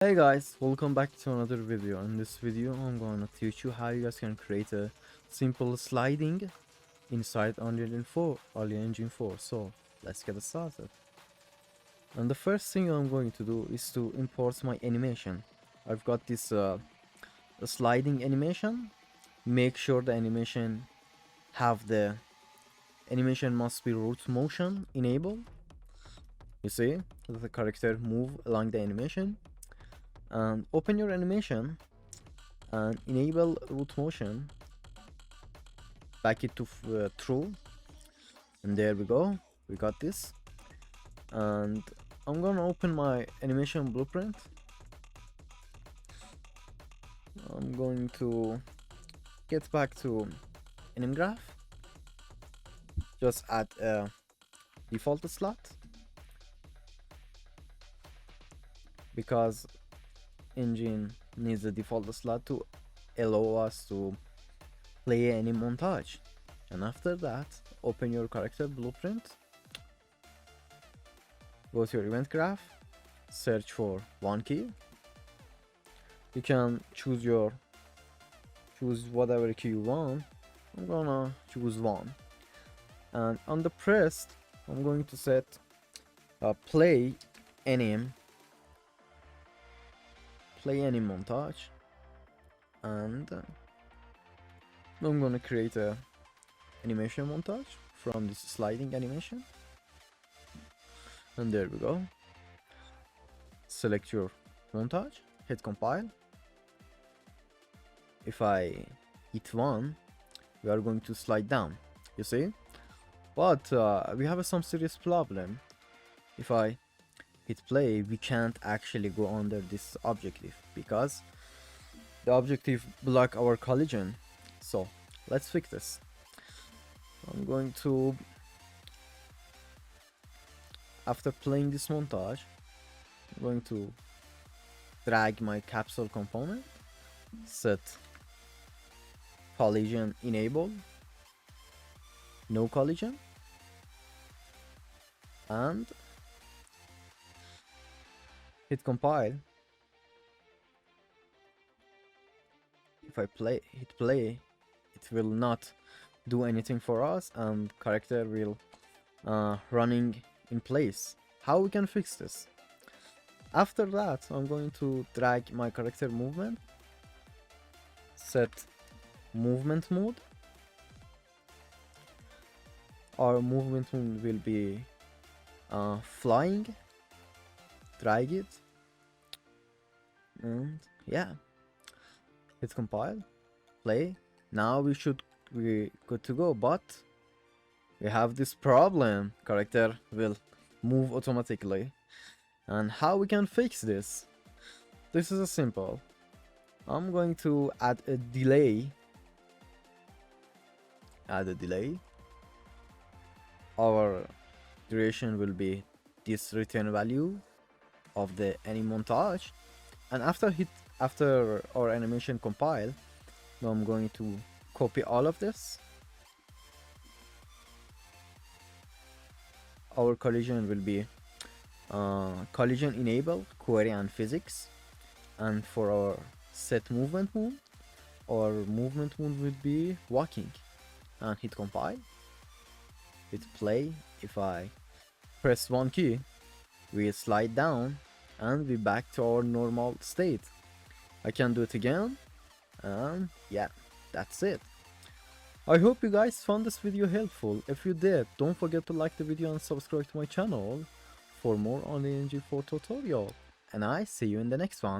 Hey guys, welcome back to another video. In this video I'm gonna teach you how you guys can create a simple sliding inside Unreal Engine 4. So let's get started. And the first thing I'm going to do is to import my animation. I've got this sliding animation. Make sure the animation must be root motion enabled. You see that the character move along the animation. And open your animation and enable root motion, back it to true, and there we go, we got this. And I'm gonna open my animation blueprint. I'm going to get back to anim graph, just add a default slot because engine needs a default slot to allow us to play any montage. And after that, open your character blueprint, go to your event graph, search for one key. You can choose whatever key you want. I'm gonna choose one, and on the pressed I'm going to set play any montage, and I'm gonna create a animation montage from this sliding animation. And there we go. Select your montage, hit compile. If I hit 1, we are going to slide down, you see. But we have some serious problem. If I hit play, we can't actually go under this objective because the objective block our collision. So let's fix this. I'm going to, after playing this montage, I'm going to drag my capsule component, set collision enable, no collision, and hit compile. If I hit play, it will not do anything for us, and character will running in place. How we can fix this? After that, I'm going to drag my character movement, set movement mode. Our movement mode will be flying. Drag it, and yeah, hit compile, play. Now we should be good to go, but we have this problem. Character will move automatically. And how we can fix this? This is a simple. I'm going to add a delay. Our duration will be this return value of the any montage. And after our animation compile, now I'm going to copy all of this. Our collision will be collision enable, query and physics. And for our set movement mode, our movement mode will be walking. And hit compile, hit play. If I press one key, we slide down and we back to our normal state. I can do it again, and yeah, that's it. I hope you guys found this video helpful. If you did, don't forget to like the video and subscribe to my channel for more on the Unreal Engine 4 tutorial. And I see you in the next one.